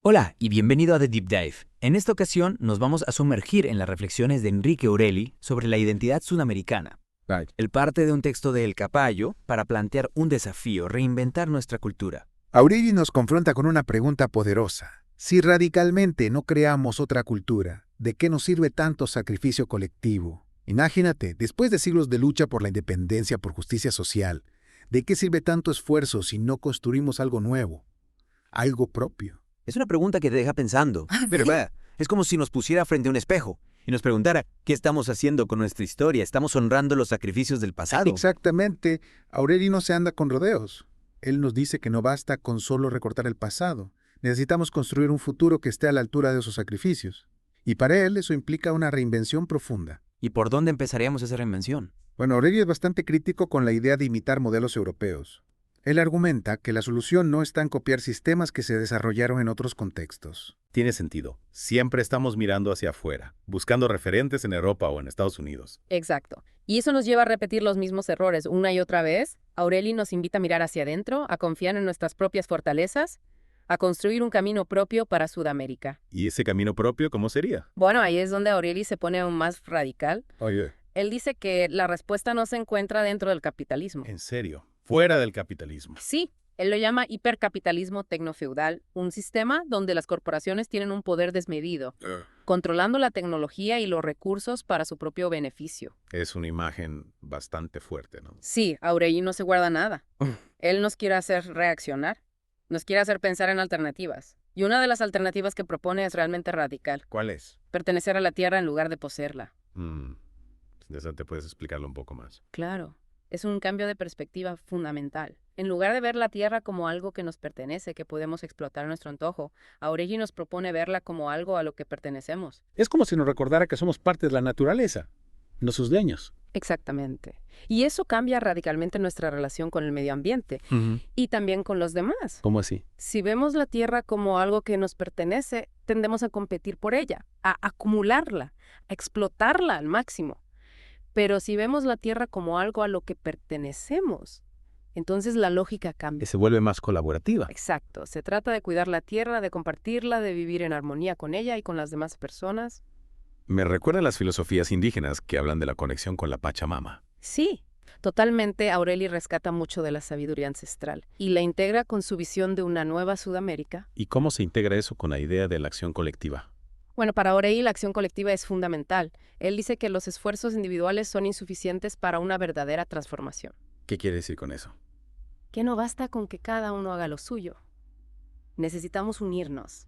Hola y bienvenido a The Deep Dive. En esta ocasión nos vamos a sumergir en las reflexiones de Enrique Aureli sobre la identidad sudamericana. Right. Él parte de un texto de El Capallo para plantear un desafío, reinventar nuestra cultura. Aureli nos confronta con una pregunta poderosa. Si radicalmente no creamos otra cultura, ¿de qué nos sirve tanto sacrificio colectivo? Imagínate, después de siglos de lucha por la independencia, por justicia social, ¿de qué sirve tanto esfuerzo si no construimos algo nuevo, algo propio? Es una pregunta que te deja pensando. ¿Verdad? Es como si nos pusiera frente a un espejo y nos preguntara qué estamos haciendo con nuestra historia. ¿Estamos honrando los sacrificios del pasado? Exactamente, Aureli no se anda con rodeos. Él nos dice que no basta con solo recortar el pasado. Necesitamos construir un futuro que esté a la altura de esos sacrificios. Y para él eso implica una reinvención profunda. ¿Y por dónde empezaríamos esa reinvención? Bueno, Aureli es bastante crítico con la idea de imitar modelos europeos. Él argumenta que la solución no está en copiar sistemas que se desarrollaron en otros contextos. Tiene sentido. Siempre estamos mirando hacia afuera, buscando referentes en Europa o en Estados Unidos. Exacto. Y eso nos lleva a repetir los mismos errores una y otra vez. Aureli nos invita a mirar hacia adentro, a confiar en nuestras propias fortalezas, a construir un camino propio para Sudamérica. ¿Y ese camino propio cómo sería? Bueno, ahí es donde Aureli se pone aún más radical. Oye, Él dice que la respuesta no se encuentra dentro del capitalismo. en serio, fuera del capitalismo. Sí, él lo llama hipercapitalismo tecnofeudal, un sistema donde las corporaciones tienen un poder desmedido, controlando la tecnología y los recursos para su propio beneficio. Es una imagen bastante fuerte, ¿no? Sí, Aureli no se guarda nada. Él nos quiere hacer reaccionar, nos quiere hacer pensar en alternativas. Y una de las alternativas que propone es realmente radical, ¿Cuál es? pertenecer a la tierra en lugar de poseerla. Interesante, ¿puedes explicarlo un poco más? Claro, es un cambio de perspectiva fundamental. En lugar de ver la tierra como algo que nos pertenece, que podemos explotar a nuestro antojo, Aureli nos propone verla como algo a lo que pertenecemos. Es como si nos recordara que somos parte de la naturaleza, no sus dueños. Exactamente. Y eso cambia radicalmente nuestra relación con el medio ambiente y también con los demás. ¿Cómo así? Si vemos la tierra como algo que nos pertenece, tendemos a competir por ella, a acumularla, a explotarla al máximo. Pero si vemos la tierra como algo a lo que pertenecemos, entonces la lógica cambia. Se vuelve más colaborativa. Exacto. Se trata de cuidar la tierra, de compartirla, de vivir en armonía con ella y con las demás personas. Me recuerda a las filosofías indígenas que hablan de la conexión con la Pachamama. Sí, totalmente. Aureli rescata mucho de la sabiduría ancestral y la integra con su visión de una nueva Sudamérica. ¿Y cómo se integra eso con la idea de la acción colectiva? Bueno, para Aureli la acción colectiva es fundamental. Él dice que los esfuerzos individuales son insuficientes para una verdadera transformación. ¿Qué quiere decir con eso? Que no basta con que cada uno haga lo suyo. Necesitamos unirnos,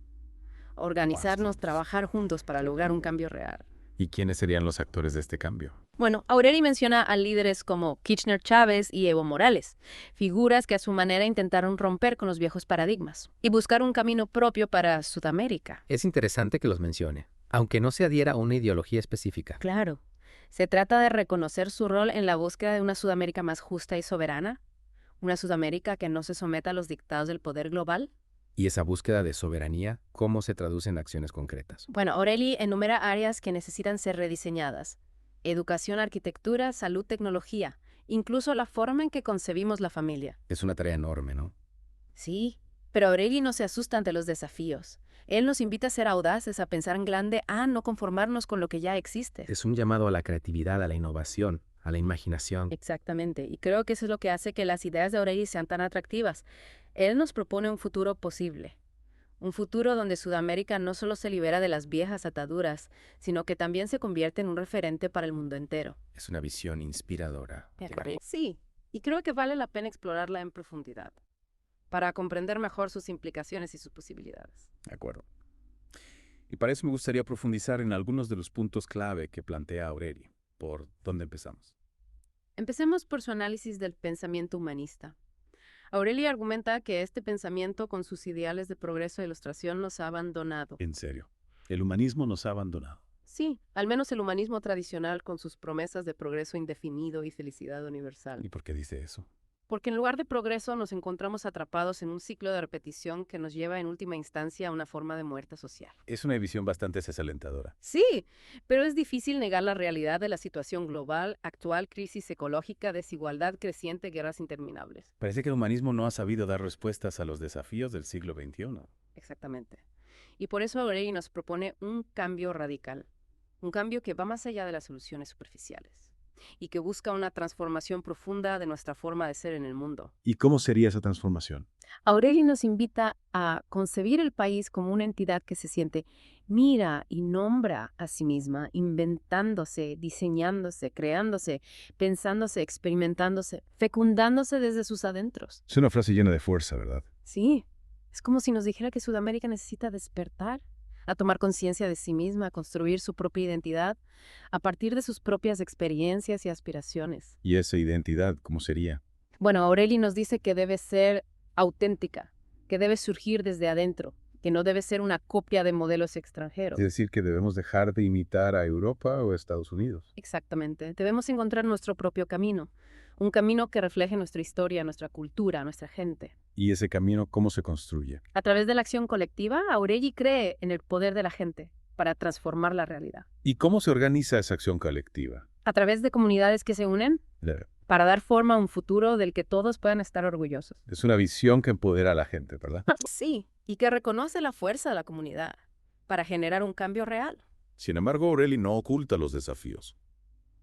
organizarnos, trabajar juntos para lograr un cambio real. ¿Y quiénes serían los actores de este cambio? Bueno, Aureli menciona a líderes como Kirchner Chávez y Evo Morales, figuras que a su manera intentaron romper con los viejos paradigmas y buscar un camino propio para Sudamérica. Es interesante que los mencione, aunque no se adhiera a una ideología específica. Claro, se trata de reconocer su rol en la búsqueda de una Sudamérica más justa y soberana, una Sudamérica que no se someta a los dictados del poder global. Y esa búsqueda de soberanía, ¿cómo se traduce en acciones concretas? Bueno, Aureli enumera áreas que necesitan ser rediseñadas: educación, arquitectura, salud, tecnología, incluso la forma en que concebimos la familia. Es una tarea enorme, ¿no? Sí, pero Aureli no se asusta ante los desafíos. Él nos invita a ser audaces, a pensar en grande, a no conformarnos con lo que ya existe. Es un llamado a la creatividad, a la innovación, a la imaginación. Exactamente, y creo que eso es lo que hace que las ideas de Aureli sean tan atractivas. Él nos propone un futuro posible. Un futuro donde Sudamérica no solo se libera de las viejas ataduras, sino que también se convierte en un referente para el mundo entero. Es una visión inspiradora. Sí, y creo que vale la pena explorarla en profundidad, para comprender mejor sus implicaciones y sus posibilidades. De acuerdo. Y para eso me gustaría profundizar en algunos de los puntos clave que plantea Aureli. ¿Por dónde empezamos? Empecemos por su análisis del pensamiento humanista. Aureli argumenta que este pensamiento, con sus ideales de progreso e ilustración, nos ha abandonado. En serio, el humanismo nos ha abandonado. Sí, al menos el humanismo tradicional, con sus promesas de progreso indefinido y felicidad universal. ¿Y por qué dice eso? Porque en lugar de progreso nos encontramos atrapados en un ciclo de repetición que nos lleva en última instancia a una forma de muerte social. Es una visión bastante desalentadora. Sí, pero es difícil negar la realidad de la situación global, actual crisis ecológica, desigualdad creciente, guerras interminables. Parece que el humanismo no ha sabido dar respuestas a los desafíos del siglo XXI. Exactamente. Y por eso Aureli nos propone un cambio radical, un cambio que va más allá de las soluciones superficiales y que busca una transformación profunda de nuestra forma de ser en el mundo. ¿Y cómo sería esa transformación? Aureli nos invita a concebir el país como una entidad que se siente, mira y nombra a sí misma, inventándose, diseñándose, creándose, pensándose, experimentándose, fecundándose desde sus adentros. Es una frase llena de fuerza, ¿verdad? Sí, es como si nos dijera que Sudamérica necesita despertar, a tomar conciencia de sí misma, a construir su propia identidad a partir de sus propias experiencias y aspiraciones. ¿Y esa identidad cómo sería? Bueno, Aureli nos dice que debe ser auténtica, que debe surgir desde adentro, que no debe ser una copia de modelos extranjeros. Es decir, que debemos dejar de imitar a Europa o Estados Unidos. Exactamente. Debemos encontrar nuestro propio camino, un camino que refleje nuestra historia, nuestra cultura, nuestra gente. ¿Y ese camino cómo se construye? A través de la acción colectiva, Aureli cree en el poder de la gente para transformar la realidad. ¿Y cómo se organiza esa acción colectiva? A través de comunidades que se unen para dar forma a un futuro del que todos puedan estar orgullosos. Es una visión que empodera a la gente, ¿verdad? Sí, y que reconoce la fuerza de la comunidad para generar un cambio real. Sin embargo, Aureli no oculta los desafíos.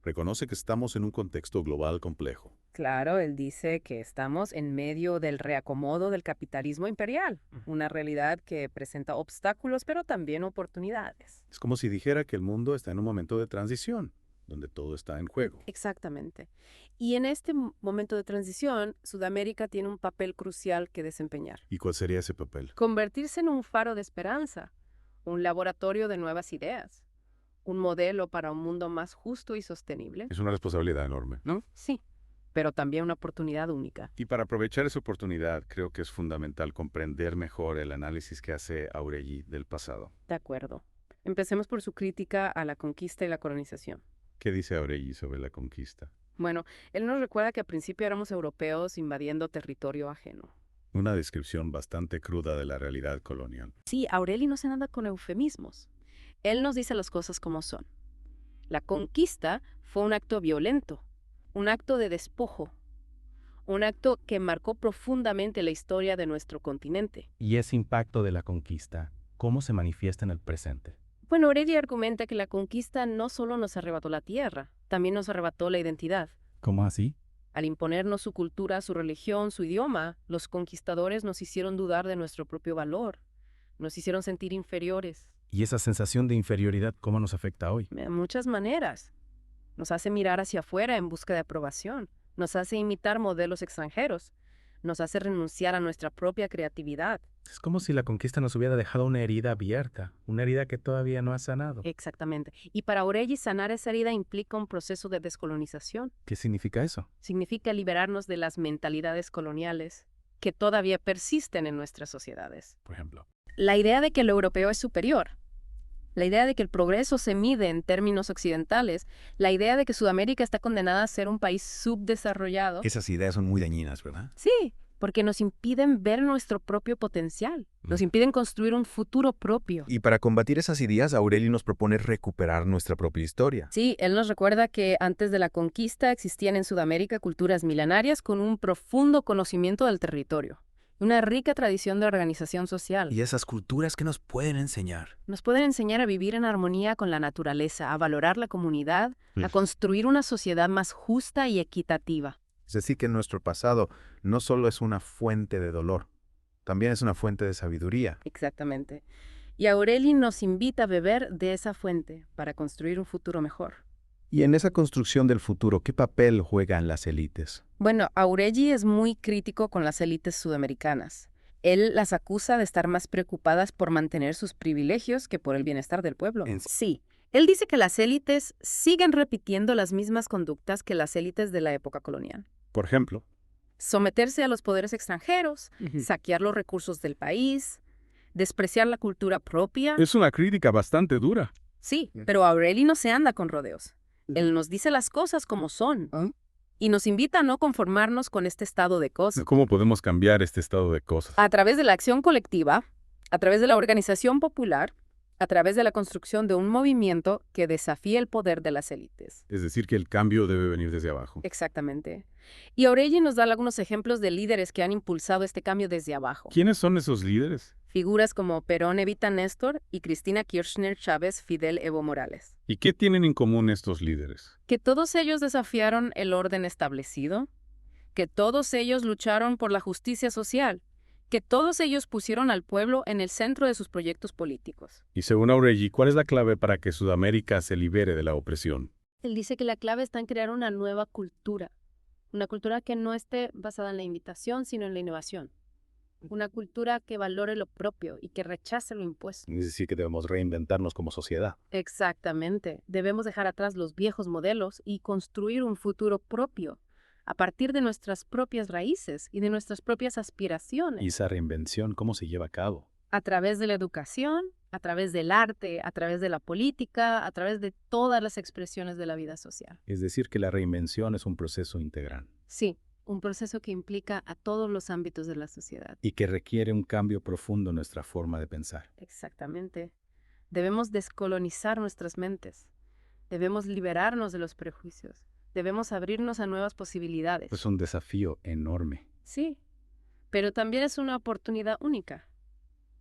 Reconoce que estamos en un contexto global complejo. Claro, él dice que estamos en medio del reacomodo del capitalismo imperial, una realidad que presenta obstáculos pero también oportunidades. Es como si dijera que el mundo está en un momento de transición, donde todo está en juego. Exactamente. Y en este momento de transición, Sudamérica tiene un papel crucial que desempeñar. ¿Y cuál sería ese papel? Convertirse en un faro de esperanza, un laboratorio de nuevas ideas, un modelo para un mundo más justo y sostenible. Es una responsabilidad enorme, ¿no? Sí, pero también una oportunidad única. Y para aprovechar esa oportunidad, creo que es fundamental comprender mejor el análisis que hace Aureli del pasado. De acuerdo. Empecemos por su crítica a la conquista y la colonización. ¿Qué dice Aureli sobre la conquista? Bueno, él nos recuerda que al principio éramos europeos invadiendo territorio ajeno. Una descripción bastante cruda de la realidad colonial. Sí, Aureli no se anda con eufemismos. Él nos dice las cosas como son. La conquista fue un acto violento, un acto de despojo, un acto que marcó profundamente la historia de nuestro continente. Y ese impacto de la conquista, ¿cómo se manifiesta en el presente? Bueno, Aureli argumenta que la conquista no solo nos arrebató la tierra, también nos arrebató la identidad. ¿Cómo así? Al imponernos su cultura, su religión, su idioma, los conquistadores nos hicieron dudar de nuestro propio valor, nos hicieron sentir inferiores. ¿Y esa sensación de inferioridad cómo nos afecta hoy? De muchas maneras. Nos hace mirar hacia afuera en busca de aprobación, nos hace imitar modelos extranjeros, nos hace renunciar a nuestra propia creatividad. Es como si la conquista nos hubiera dejado una herida abierta, una herida que todavía no ha sanado. Exactamente. Y para Aureli, sanar esa herida implica un proceso de descolonización. ¿Qué significa eso? Significa liberarnos de las mentalidades coloniales que todavía persisten en nuestras sociedades. Por ejemplo. La idea de que lo europeo es superior, la idea de que el progreso se mide en términos occidentales, la idea de que Sudamérica está condenada a ser un país subdesarrollado. Esas ideas son muy dañinas, ¿verdad? Sí, porque nos impiden ver nuestro propio potencial, nos impiden construir un futuro propio. Y para combatir esas ideas, Aureli nos propone recuperar nuestra propia historia. Sí, él nos recuerda que antes de la conquista existían en Sudamérica culturas milenarias con un profundo conocimiento del territorio, una rica tradición de organización social. Y esas culturas que nos pueden enseñar. Nos pueden enseñar a vivir en armonía con la naturaleza, a valorar la comunidad, a construir una sociedad más justa y equitativa. Es decir, que nuestro pasado no solo es una fuente de dolor, también es una fuente de sabiduría. Exactamente. Y Aureli nos invita a beber de esa fuente para construir un futuro mejor. Y en esa construcción del futuro, ¿qué papel juegan las élites? Bueno, Aureli es muy crítico con las élites sudamericanas. Él las acusa de estar más preocupadas por mantener sus privilegios que por el bienestar del pueblo. Sí. Él dice que las élites siguen repitiendo las mismas conductas que las élites de la época colonial. Por ejemplo, Someterse a los poderes extranjeros, saquear los recursos del país, despreciar la cultura propia. es una crítica bastante dura. Sí, pero Aureli no se anda con rodeos. Él nos dice las cosas como son y nos invita a no conformarnos con este estado de cosas. ¿Cómo podemos cambiar este estado de cosas? A través de la acción colectiva, a través de la organización popular, a través de la construcción de un movimiento que desafíe el poder de las élites. Es decir, que el cambio debe venir desde abajo. Exactamente. Y Aureli nos da algunos ejemplos de líderes que han impulsado este cambio desde abajo. ¿Quiénes son esos líderes? Figuras como Perón Evita Néstor y Cristina Kirchner Chávez Fidel Evo Morales. ¿Y qué tienen en común estos líderes? Que todos ellos desafiaron el orden establecido, que todos ellos lucharon por la justicia social, que todos ellos pusieron al pueblo en el centro de sus proyectos políticos. Y según Aureli, ¿cuál es la clave para que Sudamérica se libere de la opresión? Él dice que la clave está en crear una nueva cultura, una cultura que no esté basada en la imitación, sino en la innovación. Una cultura que valore lo propio y que rechace lo impuesto. Es decir, que debemos reinventarnos como sociedad. Exactamente. Debemos dejar atrás los viejos modelos y construir un futuro propio, a partir de nuestras propias raíces y de nuestras propias aspiraciones. ¿Y esa reinvención cómo se lleva a cabo? A través de la educación, a través del arte, a través de la política, a través de todas las expresiones de la vida social. Es decir, que la reinvención es un proceso integral Sí, un proceso que implica a todos los ámbitos de la sociedad. y que requiere un cambio profundo en nuestra forma de pensar. Exactamente. Debemos descolonizar nuestras mentes. Debemos liberarnos de los prejuicios. Debemos abrirnos a nuevas posibilidades. Es un desafío enorme. Sí, pero también es una oportunidad única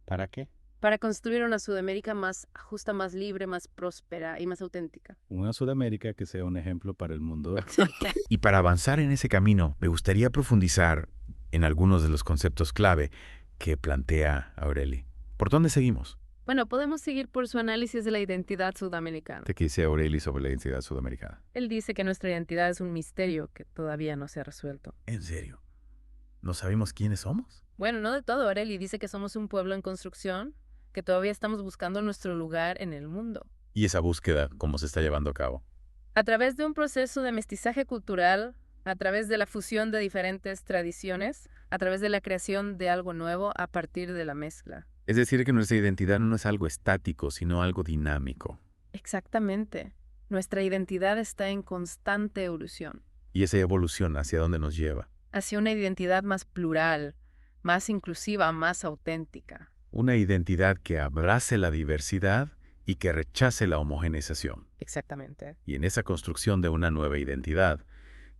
¿Para qué? para construir una Sudamérica más justa, más libre, más próspera y más auténtica. Una Sudamérica que sea un ejemplo para el mundo. Y para avanzar en ese camino, me gustaría profundizar en algunos de los conceptos clave que plantea Aureli. ¿Por dónde seguimos? Bueno, podemos seguir por su análisis de la identidad sudamericana. ¿Qué dice Aureli sobre la identidad sudamericana? Él dice que nuestra identidad es un misterio que todavía no se ha resuelto. ¿En serio? ¿No sabemos quiénes somos? Bueno, no de todo, Aureli dice que somos un pueblo en construcción, que todavía estamos buscando nuestro lugar en el mundo. ¿Y esa búsqueda cómo se está llevando a cabo? A través de un proceso de mestizaje cultural, a través de la fusión de diferentes tradiciones, a través de la creación de algo nuevo a partir de la mezcla. Es decir, que nuestra identidad no es algo estático, sino algo dinámico. Exactamente. Nuestra identidad está en constante evolución, ¿Y esa evolución hacia dónde nos lleva? hacia una identidad más plural, más inclusiva, más auténtica. Una identidad que abrace la diversidad y que rechace la homogeneización. Exactamente. Y en esa construcción de una nueva identidad,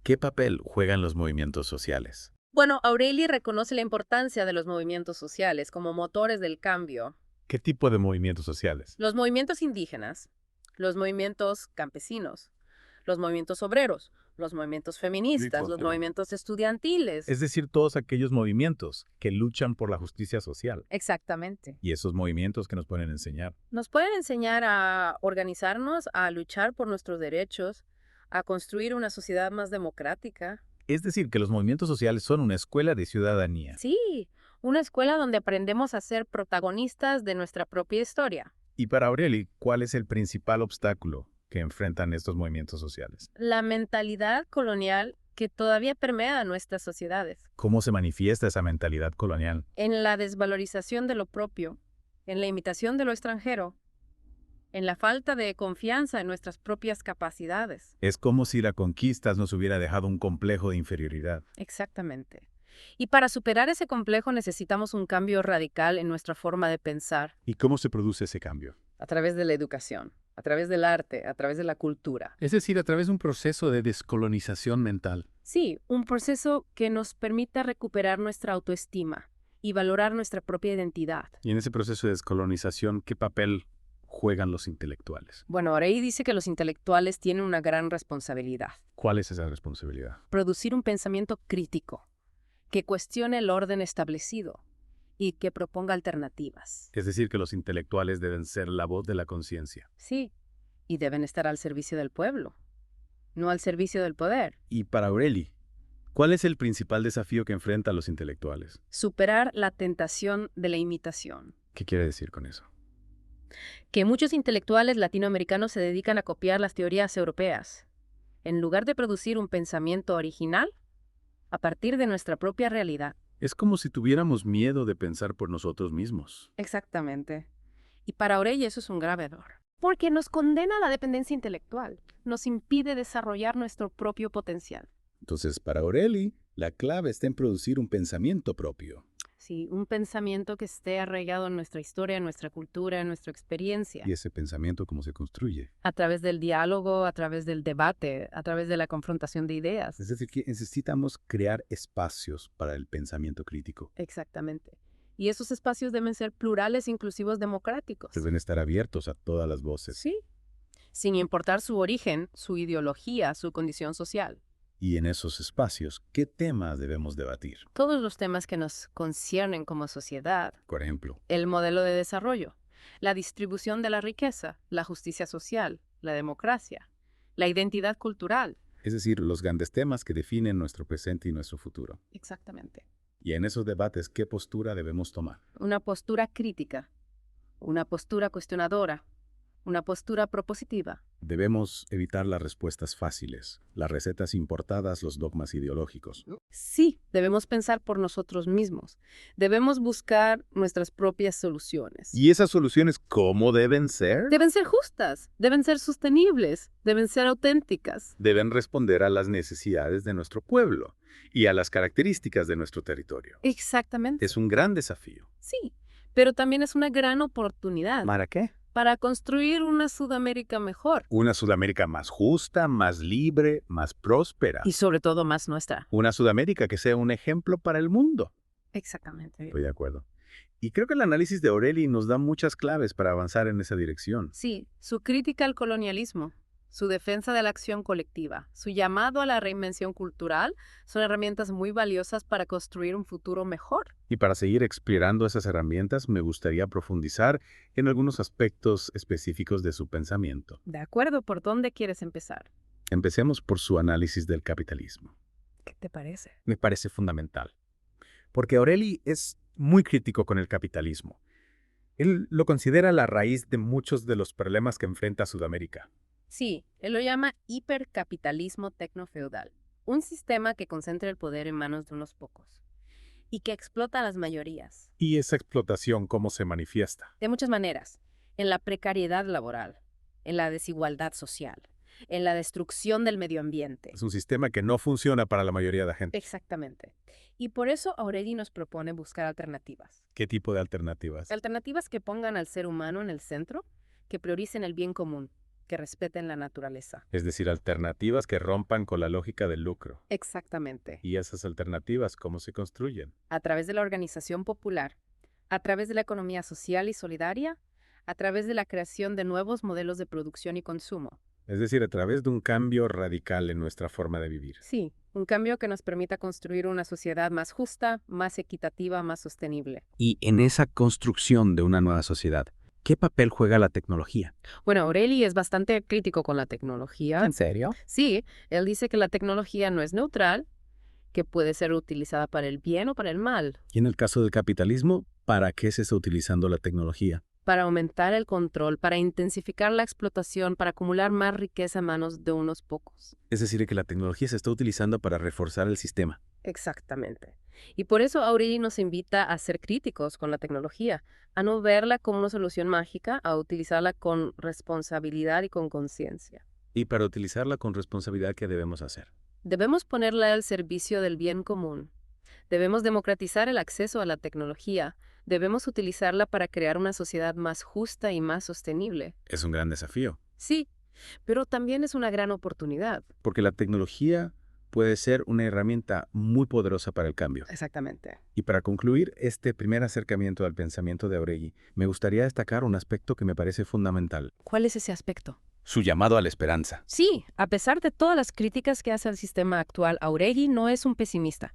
¿qué papel juegan los movimientos sociales? Bueno, Aureli reconoce la importancia de los movimientos sociales como motores del cambio. ¿Qué tipo de movimientos sociales? Los movimientos indígenas, los movimientos campesinos, los movimientos obreros, los movimientos feministas, los movimientos estudiantiles. Es decir, todos aquellos movimientos que luchan por la justicia social. Exactamente. Y esos movimientos que nos pueden enseñar. Nos pueden enseñar a organizarnos, a luchar por nuestros derechos, a construir una sociedad más democrática. Es decir, que los movimientos sociales son una escuela de ciudadanía. Sí, una escuela donde aprendemos a ser protagonistas de nuestra propia historia. Y para Aureli, ¿cuál es el principal obstáculo que enfrentan estos movimientos sociales? La mentalidad colonial que todavía permea a nuestras sociedades. ¿Cómo se manifiesta esa mentalidad colonial? En la desvalorización de lo propio, en la imitación de lo extranjero, en la falta de confianza en nuestras propias capacidades. Es como si la conquista nos hubiera dejado un complejo de inferioridad. Exactamente. Y para superar ese complejo necesitamos un cambio radical en nuestra forma de pensar, ¿Y cómo se produce ese cambio? a través de la educación, a través del arte, a través de la cultura. Es decir, a través de un proceso de descolonización mental. Sí, un proceso que nos permita recuperar nuestra autoestima y valorar nuestra propia identidad. Y en ese proceso de descolonización, ¿qué papel juegan los intelectuales? Bueno, Arey dice que los intelectuales tienen una gran responsabilidad. ¿Cuál es esa responsabilidad? Producir un pensamiento crítico, que cuestione el orden establecido y que proponga alternativas. Es decir, que los intelectuales deben ser la voz de la conciencia. Sí, y deben estar al servicio del pueblo, no al servicio del poder. Y para Aureli, ¿cuál es el principal desafío que enfrentan los intelectuales? Superar la tentación de la imitación. ¿Qué quiere decir con eso? Que muchos intelectuales latinoamericanos se dedican a copiar las teorías europeas, en lugar de producir un pensamiento original a partir de nuestra propia realidad. Es como si tuviéramos miedo de pensar por nosotros mismos. Exactamente. Y para Aureli eso es un grave error. Porque nos condena a la dependencia intelectual, nos impide desarrollar nuestro propio potencial. Entonces, para Aureli, la clave está en producir un pensamiento propio. Sí, un pensamiento que esté arraigado en nuestra historia, en nuestra cultura, en nuestra experiencia. ¿Y ese pensamiento cómo se construye? A través del diálogo, a través del debate, a través de la confrontación de ideas. Es decir, que necesitamos crear espacios para el pensamiento crítico. Exactamente. Y esos espacios deben ser plurales, inclusivos, democráticos. Deben estar abiertos a todas las voces. Sí. Sin importar su origen, su ideología, su condición social. Y en esos espacios, ¿qué temas debemos debatir? Todos los temas que nos conciernen como sociedad. Por ejemplo, El modelo de desarrollo, la distribución de la riqueza, la justicia social, la democracia, la identidad cultural. es decir, los grandes temas que definen nuestro presente y nuestro futuro. Exactamente. Y en esos debates, ¿qué postura debemos tomar? Una postura crítica, una postura cuestionadora, una postura propositiva. Debemos evitar las respuestas fáciles, las recetas importadas, los dogmas ideológicos. Sí, debemos pensar por nosotros mismos. Debemos buscar nuestras propias soluciones. ¿Y esas soluciones cómo deben ser? Deben ser justas, deben ser sostenibles, deben ser auténticas. Deben responder a las necesidades de nuestro pueblo y a las características de nuestro territorio. Exactamente. Es un gran desafío. Sí, pero también es una gran oportunidad ¿Para qué? para construir una Sudamérica mejor. Una Sudamérica más justa, más libre, más próspera. Y sobre todo más nuestra. Una Sudamérica que sea un ejemplo para el mundo. Exactamente. Estoy de acuerdo. Y creo que el análisis de Aureli nos da muchas claves para avanzar en esa dirección. Sí, su crítica al colonialismo, su defensa de la acción colectiva, su llamado a la reinvención cultural son herramientas muy valiosas para construir un futuro mejor. Y para seguir explorando esas herramientas, me gustaría profundizar en algunos aspectos específicos de su pensamiento. De acuerdo, ¿por dónde quieres empezar? Empecemos por su análisis del capitalismo. ¿Qué te parece? Me parece fundamental. Porque Aureli es muy crítico con el capitalismo. Él lo considera la raíz de muchos de los problemas que enfrenta Sudamérica. Sí, él lo llama hipercapitalismo tecnofeudal, un sistema que concentra el poder en manos de unos pocos y que explota a las mayorías. ¿Y esa explotación cómo se manifiesta? De muchas maneras, en la precariedad laboral, en la desigualdad social, en la destrucción del medio ambiente. Es un sistema que no funciona para la mayoría de la gente. Exactamente. Y por eso Aureli nos propone buscar alternativas. ¿Qué tipo de alternativas? Alternativas que pongan al ser humano en el centro, que prioricen el bien común, que respeten la naturaleza. Es decir, alternativas que rompan con la lógica del lucro. Exactamente. ¿Y esas alternativas cómo se construyen? A través de la organización popular, a través de la economía social y solidaria, a través de la creación de nuevos modelos de producción y consumo. Es decir, a través de un cambio radical en nuestra forma de vivir. Sí, un cambio que nos permita construir una sociedad más justa, más equitativa, más sostenible. Y en esa construcción de una nueva sociedad, ¿qué papel juega la tecnología? Bueno, Aureli es bastante crítico con la tecnología. serio? Sí, él dice que la tecnología no es neutral, que puede ser utilizada para el bien o para el mal, Y en el caso del capitalismo, ¿para qué se está utilizando la tecnología? para aumentar el control, para intensificar la explotación, para acumular más riqueza en manos de unos pocos. Es decir, que la tecnología se está utilizando para reforzar el sistema. Exactamente. Y por eso Aureli nos invita a ser críticos con la tecnología, a no verla como una solución mágica, a utilizarla con responsabilidad y con conciencia. Y para utilizarla con responsabilidad, ¿qué debemos hacer? Debemos ponerla al servicio del bien común. Debemos democratizar el acceso a la tecnología. Debemos utilizarla para crear una sociedad más justa y más sostenible. Es un gran desafío, Sí, pero también es una gran oportunidad. porque la tecnología puede ser una herramienta muy poderosa para el cambio. Exactamente. Y para concluir este primer acercamiento al pensamiento de Aureli, me gustaría destacar un aspecto que me parece fundamental: ¿Cuál es ese aspecto? su llamado a la esperanza. Sí, a pesar de todas las críticas que hace al sistema actual, Aureli no es un pesimista.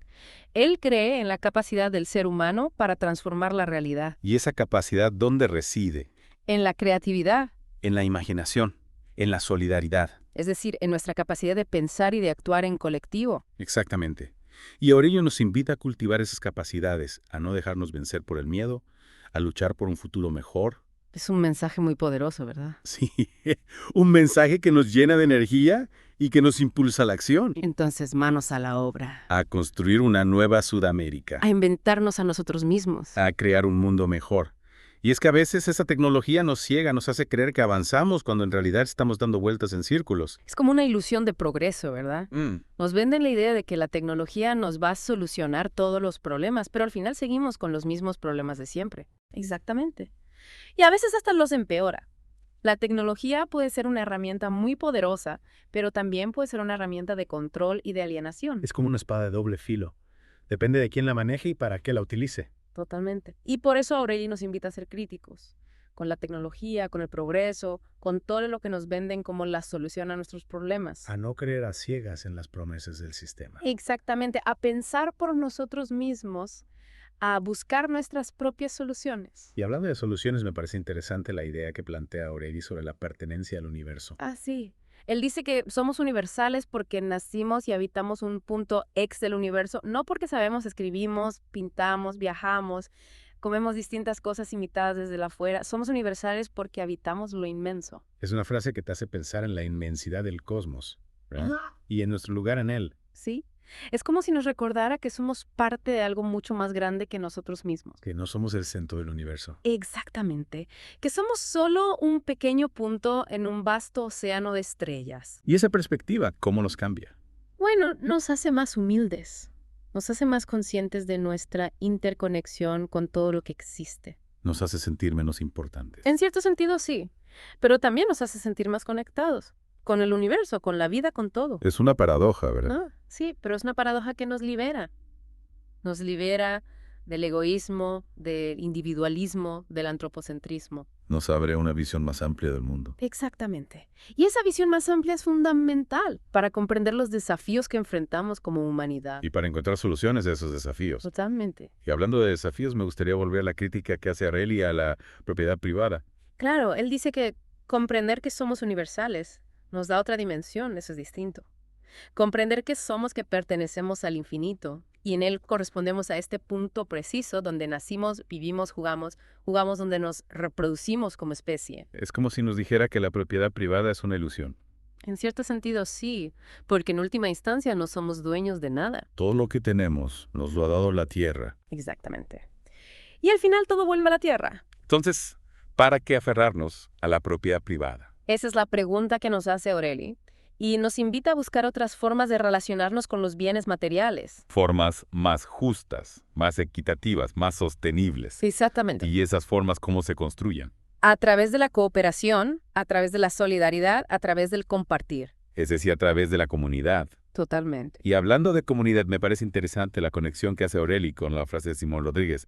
Él cree en la capacidad del ser humano para transformar la realidad, ¿Y esa capacidad dónde reside? en la creatividad, En la imaginación, en la solidaridad. es decir, en nuestra capacidad de pensar y de actuar en colectivo. Exactamente. Y Aurelio nos invita a cultivar esas capacidades, a no dejarnos vencer por el miedo, a luchar por un futuro mejor. Es un mensaje muy poderoso, ¿verdad? Sí, un mensaje que nos llena de energía y que nos impulsa a la acción. Entonces, manos a la obra. A construir una nueva Sudamérica. A inventarnos a nosotros mismos. A crear un mundo mejor. Y es que a veces esa tecnología nos ciega, nos hace creer que avanzamos cuando en realidad estamos dando vueltas en círculos. Es como una ilusión de progreso, ¿verdad? Nos venden la idea de que la tecnología nos va a solucionar todos los problemas, pero al final seguimos con los mismos problemas de siempre. Exactamente. Y a veces hasta los empeora. La tecnología puede ser una herramienta muy poderosa, pero también puede ser una herramienta de control y de alienación. Es como una espada de doble filo. Depende de quién la maneje y para qué la utilice. Totalmente. Y por eso Aureli nos invita a ser críticos con la tecnología, con el progreso, con todo lo que nos venden como la solución a nuestros problemas. A no creer a ciegas en las promesas del sistema. Exactamente, a pensar por nosotros mismos, a buscar nuestras propias soluciones. Y hablando de soluciones, me parece interesante la idea que plantea Aureli sobre la pertenencia al universo. Ah, sí. Él dice que somos universales porque nacimos y habitamos un punto X del universo, no porque sabemos, escribimos, pintamos, viajamos, comemos distintas cosas imitadas desde la afuera. Somos universales porque habitamos lo inmenso. Es una frase que te hace pensar en la inmensidad del cosmos, ¿verdad? Y en nuestro lugar en él. ¿Sí? Es como si nos recordara que somos parte de algo mucho más grande que nosotros mismos. Que no somos el centro del universo. Exactamente. Que somos solo un pequeño punto en un vasto océano de estrellas. ¿Y esa perspectiva cómo nos cambia? Bueno, nos hace más humildes. Nos hace más conscientes de nuestra interconexión con todo lo que existe. Nos hace sentir menos importantes. En cierto sentido, sí. Pero también nos hace sentir más conectados. Con el universo, con la vida, con todo. Es una paradoja, ¿verdad? Ah, sí, pero es una paradoja que nos libera. Nos libera del egoísmo, del individualismo, del antropocentrismo. Nos abre una visión más amplia del mundo. Exactamente. Y esa visión más amplia es fundamental para comprender los desafíos que enfrentamos como humanidad. Y para encontrar soluciones a esos desafíos. Totalmente. Y hablando de desafíos, me gustaría volver a la crítica que hace Aureli a la propiedad privada. Claro, él dice que comprender que somos universales nos da otra dimensión, eso es distinto. Comprender que somos que pertenecemos al infinito y en él correspondemos a este punto preciso donde nacimos, vivimos, jugamos donde nos reproducimos como especie. Es como si nos dijera que la propiedad privada es una ilusión. En cierto sentido sí, porque en última instancia no somos dueños de nada. Todo lo que tenemos nos lo ha dado la tierra. Exactamente. Y al final todo vuelve a la tierra. Entonces, ¿para qué aferrarnos a la propiedad privada? Esa es la pregunta que nos hace Aureli y nos invita a buscar otras formas de relacionarnos con los bienes materiales. Formas más justas, más equitativas, más sostenibles. Exactamente. ¿Y esas formas cómo se construyen? A través de la cooperación, a través de la solidaridad, a través del compartir. Es decir, a través de la comunidad. Totalmente. Y hablando de comunidad, me parece interesante la conexión que hace Aureli con la frase de Simón Rodríguez.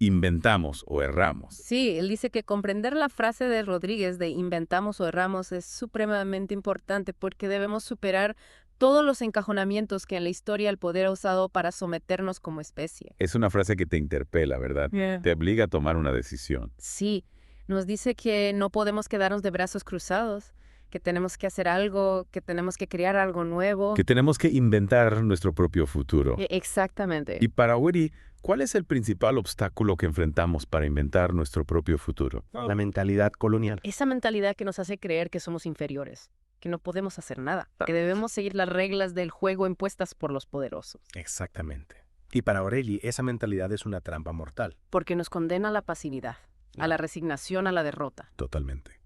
Inventamos o erramos. Sí, él dice que comprender la frase de Rodríguez de inventamos o erramos es supremamente importante porque debemos superar todos los encajonamientos que en la historia el poder ha usado para someternos como especie. Es una frase que te interpela, ¿verdad? Te obliga a tomar una decisión. Sí, nos dice que no podemos quedarnos de brazos cruzados, que tenemos que hacer algo, que tenemos que crear algo nuevo. Que tenemos que inventar nuestro propio futuro. Exactamente. Y para Aureli, ¿cuál es el principal obstáculo que enfrentamos para inventar nuestro propio futuro? La mentalidad colonial. Esa mentalidad que nos hace creer que somos inferiores, que no podemos hacer nada, que debemos seguir las reglas del juego impuestas por los poderosos, Exactamente. Y para Aureli, esa mentalidad es una trampa mortal. porque nos condena a la pasividad, a la resignación, a la derrota. Totalmente.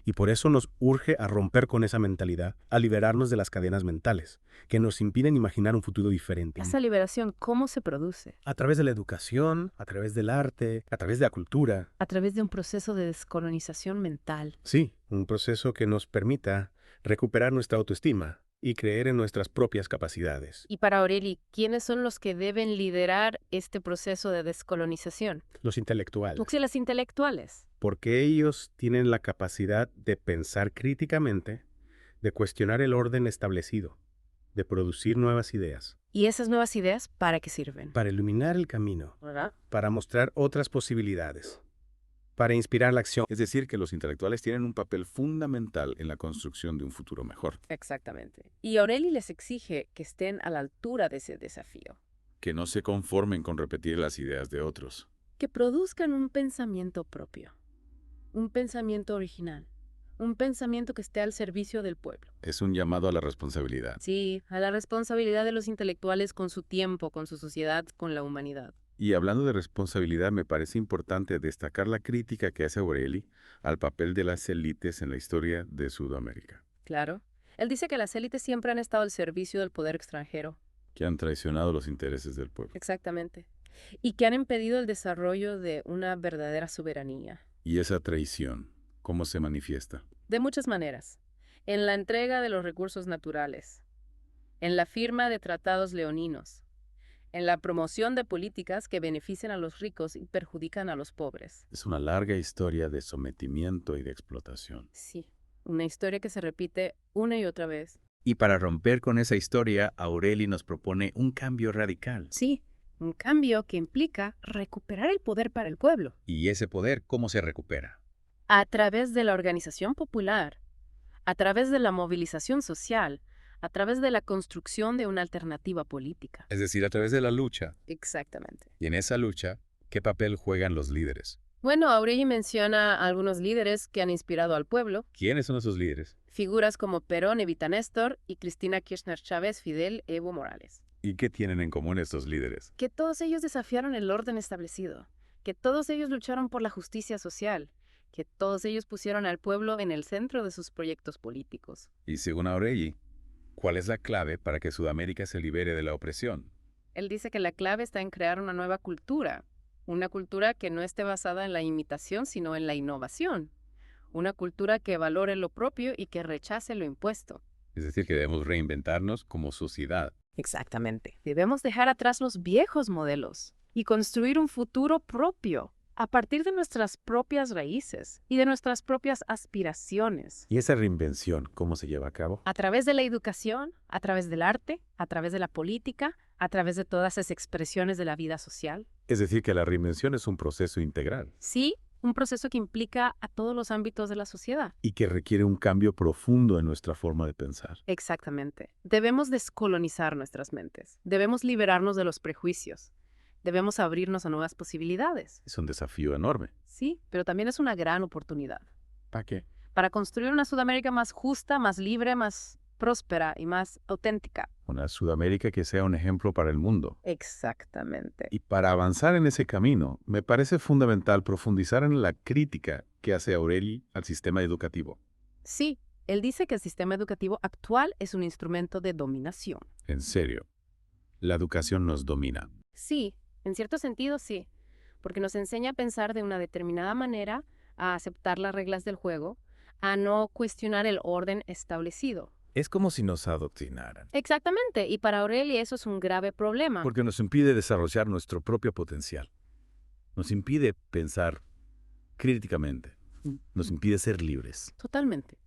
Y por eso nos urge a romper con esa mentalidad, a liberarnos de las cadenas mentales, que nos impiden imaginar un futuro diferente. Esa liberación, ¿cómo se produce? A través de la educación, a través del arte, a través de la cultura. A través de un proceso de descolonización mental. Sí, un proceso que nos permita recuperar nuestra autoestima y creer en nuestras propias capacidades. Y para Aureli, ¿quiénes son los que deben liderar este proceso de descolonización? Los intelectuales. Sí, las intelectuales. Porque ellos tienen la capacidad de pensar críticamente, de cuestionar el orden establecido, de producir nuevas ideas, ¿Y esas nuevas ideas para qué sirven? para iluminar el camino, ¿Verdad? para mostrar otras posibilidades, para inspirar la acción. Es decir, que los intelectuales tienen un papel fundamental en la construcción de un futuro mejor. Exactamente. Y Aureli les exige que estén a la altura de ese desafío, Que no se conformen con repetir las ideas de otros. que produzcan un pensamiento propio, un pensamiento original, un pensamiento que esté al servicio del pueblo. Es un llamado a la responsabilidad. Sí, a la responsabilidad de los intelectuales con su tiempo, con su sociedad, con la humanidad. Y hablando de responsabilidad, me parece importante destacar la crítica que hace Aureli al papel de las élites en la historia de Sudamérica, Claro. Él dice que las élites siempre han estado al servicio del poder extranjero. que han traicionado los intereses del pueblo. Exactamente. Y que han impedido el desarrollo de una verdadera soberanía. Y esa traición, ¿cómo se manifiesta? De muchas maneras. En la entrega de los recursos naturales, en la firma de tratados leoninos, en la promoción de políticas que benefician a los ricos y perjudican a los pobres. Es una larga historia de sometimiento y de explotación. Sí, una historia que se repite una y otra vez. Y para romper con esa historia, Aureli nos propone un cambio radical. Sí, un cambio que implica recuperar el poder para el pueblo. ¿Y ese poder cómo se recupera? A través de la organización popular, a través de la movilización social, a través de la construcción de una alternativa política. Es decir, a través de la lucha. Exactamente. Y en esa lucha, ¿qué papel juegan los líderes? Bueno, Aureli menciona a algunos líderes que han inspirado al pueblo, ¿Quiénes son esos líderes? figuras como Perón, Evita Néstor y Cristina Kirchner Chávez, Fidel, Evo Morales. ¿Y qué tienen en común estos líderes? Que todos ellos desafiaron el orden establecido, que todos ellos lucharon por la justicia social, que todos ellos pusieron al pueblo en el centro de sus proyectos políticos. Y según Aureli, ¿cuál es la clave para que Sudamérica se libere de la opresión? Él dice que la clave está en crear una nueva cultura, una cultura que no esté basada en la imitación, sino en la innovación, una cultura que valore lo propio y que rechace lo impuesto. Es decir, que debemos reinventarnos como sociedad. Exactamente. Debemos dejar atrás los viejos modelos y construir un futuro propio, a partir de nuestras propias raíces y de nuestras propias aspiraciones. ¿Y esa reinvención cómo se lleva a cabo? A través de la educación, a través del arte, a través de la política, a través de todas esas expresiones de la vida social. Es decir, que la reinvención es un proceso integral Sí, un proceso que implica a todos los ámbitos de la sociedad. y que requiere un cambio profundo en nuestra forma de pensar. Exactamente. Debemos descolonizar nuestras mentes. Debemos liberarnos de los prejuicios. Debemos abrirnos a nuevas posibilidades. Es un desafío enorme. Sí, pero también es una gran oportunidad ¿Para qué? para construir una Sudamérica más justa, más libre, más próspera y más auténtica. Una Sudamérica que sea un ejemplo para el mundo. Exactamente. Y para avanzar en ese camino, me parece fundamental profundizar en la crítica que hace Aureli al sistema educativo. Sí, él dice que el sistema educativo actual es un instrumento de dominación. En serio, la educación nos domina. Sí, en cierto sentido sí, porque nos enseña a pensar de una determinada manera, a aceptar las reglas del juego, a no cuestionar el orden establecido. Es como si nos adoctrinaran, Exactamente, y para Aureli eso es un grave problema. porque nos impide desarrollar nuestro propio potencial. Nos impide pensar críticamente. Nos impide ser libres. Totalmente.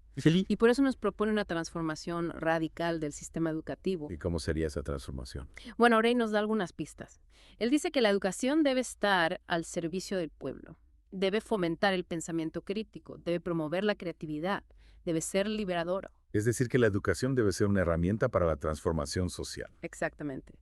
Y por eso nos propone una transformación radical del sistema educativo. ¿Y cómo sería esa transformación? Bueno, Aureli nos da algunas pistas. Él dice que la educación debe estar al servicio del pueblo, debe fomentar el pensamiento crítico, debe promover la creatividad, debe ser liberadora. Es decir, que la educación debe ser una herramienta para la transformación social. Exactamente.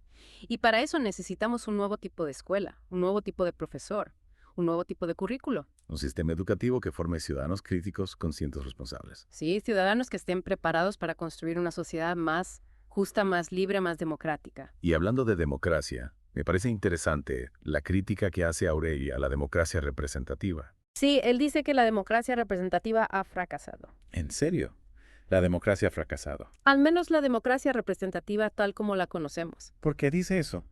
Y para eso necesitamos un nuevo tipo de escuela, un nuevo tipo de profesor, un nuevo tipo de currículo. Un sistema educativo que forme ciudadanos críticos, conscientes, responsables. Sí, ciudadanos que estén preparados para construir una sociedad más justa, más libre, más democrática. Y hablando de democracia, me parece interesante la crítica que hace Aureli a la democracia representativa. Sí, él dice que la democracia representativa ha fracasado. ¿En serio? La democracia ha fracasado. Al menos la democracia representativa tal como la conocemos. ¿Por qué dice eso?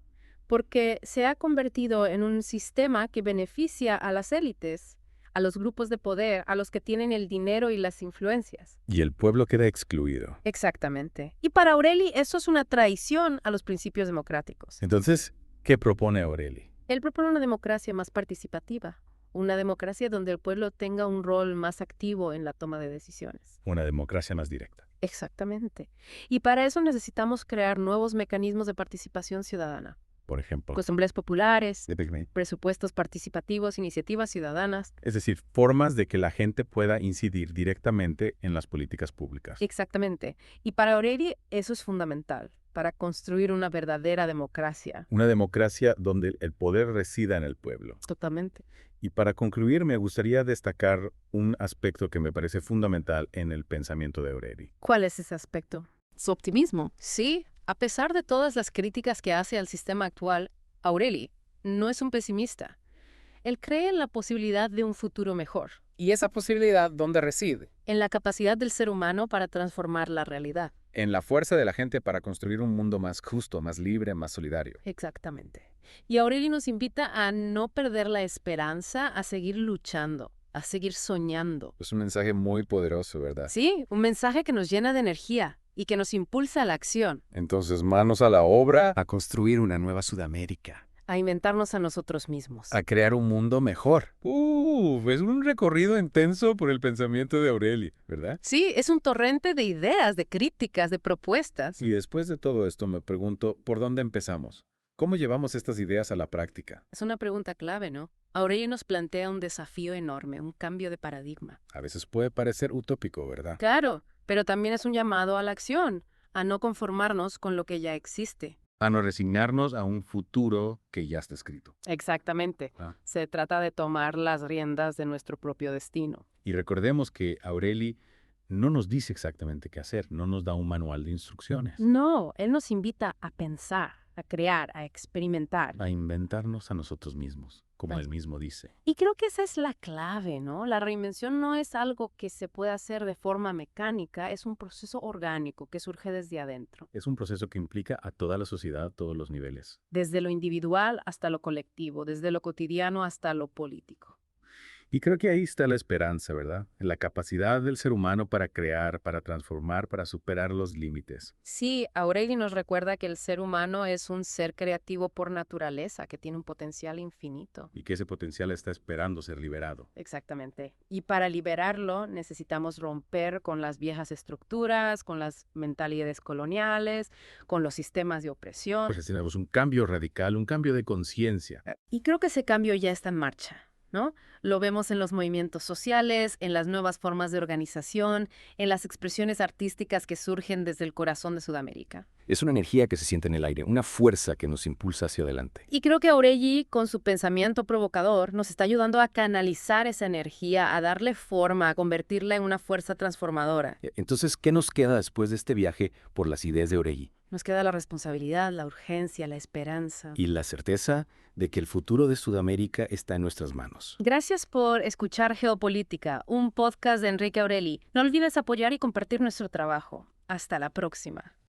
Porque se ha convertido en un sistema que beneficia a las élites, a los grupos de poder, a los que tienen el dinero y las influencias. Y el pueblo queda excluido. Exactamente. Y para Aureli eso es una traición a los principios democráticos. Entonces, ¿qué propone Aureli? Él propone una democracia más participativa, una democracia donde el pueblo tenga un rol más activo en la toma de decisiones. Una democracia más directa. Exactamente. Y para eso necesitamos crear nuevos mecanismos de participación ciudadana. Por ejemplo. Asambleas populares, presupuestos participativos, iniciativas ciudadanas. Es decir, formas de que la gente pueda incidir directamente en las políticas públicas. Exactamente. Y para Aureli eso es fundamental, para construir una verdadera democracia. Una democracia donde el poder resida en el pueblo. Totalmente. Y para concluir, me gustaría destacar un aspecto que me parece fundamental en el pensamiento de Aureli. ¿Cuál es ese aspecto? Su optimismo. Sí, a pesar de todas las críticas que hace al sistema actual, Aureli no es un pesimista. Él cree en la posibilidad de un futuro mejor. ¿Y esa posibilidad dónde reside? En la capacidad del ser humano para transformar la realidad. En la fuerza de la gente para construir un mundo más justo, más libre, más solidario. Exactamente. Y Aureli nos invita a no perder la esperanza, a seguir luchando, a seguir soñando. Es un mensaje muy poderoso, ¿verdad? Sí, un mensaje que nos llena de energía y que nos impulsa a la acción, Entonces, manos a la obra. A construir una nueva Sudamérica. a inventarnos a nosotros mismos. A crear un mundo mejor. Es un recorrido intenso por el pensamiento de Aureli, ¿verdad? Sí, es un torrente de ideas, de críticas, de propuestas. Y después de todo esto me pregunto, ¿por dónde empezamos? ¿Cómo llevamos estas ideas a la práctica? Es una pregunta clave, ¿no? Aurelio nos plantea un desafío enorme, un cambio de paradigma. A veces puede parecer utópico, ¿verdad? Claro, pero también es un llamado a la acción, a no conformarnos con lo que ya existe. A no resignarnos a un futuro que ya está escrito. Exactamente. Ah. Se trata de tomar las riendas de nuestro propio destino. Y recordemos que Aureli no nos dice exactamente qué hacer, no nos da un manual de instrucciones. No, él nos invita a pensar, a crear, a experimentar. A inventarnos a nosotros mismos, como Así. él mismo dice. Y creo que esa es la clave, ¿no? La reinvención no es algo que se puede hacer de forma mecánica, es un proceso orgánico que surge desde adentro, Es un proceso que implica a toda la sociedad a todos los niveles. desde lo individual hasta lo colectivo, desde lo cotidiano hasta lo político. Y creo que ahí está la esperanza, ¿verdad? En la capacidad del ser humano para crear, para transformar, para superar los límites. Sí, Aureli nos recuerda que el ser humano es un ser creativo por naturaleza, que tiene un potencial infinito. Y que ese potencial está esperando ser liberado. Exactamente. Y para liberarlo necesitamos romper con las viejas estructuras, con las mentalidades coloniales, con los sistemas de opresión. Pues necesitamos un cambio radical, un cambio de conciencia. Y creo que ese cambio ya está en marcha, ¿no? Lo vemos en los movimientos sociales, en las nuevas formas de organización, en las expresiones artísticas que surgen desde el corazón de Sudamérica. Es una energía que se siente en el aire, una fuerza que nos impulsa hacia adelante. Y creo que Aureli, con su pensamiento provocador, nos está ayudando a canalizar esa energía, a darle forma, a convertirla en una fuerza transformadora. Entonces, ¿qué nos queda después de este viaje por las ideas de Aureli? Nos queda la responsabilidad, la urgencia, la esperanza. Y la certeza de que el futuro de Sudamérica está en nuestras manos. Gracias por escuchar Geopolítica, un podcast de Enrique Aureli. No olvides apoyar y compartir nuestro trabajo. Hasta la próxima.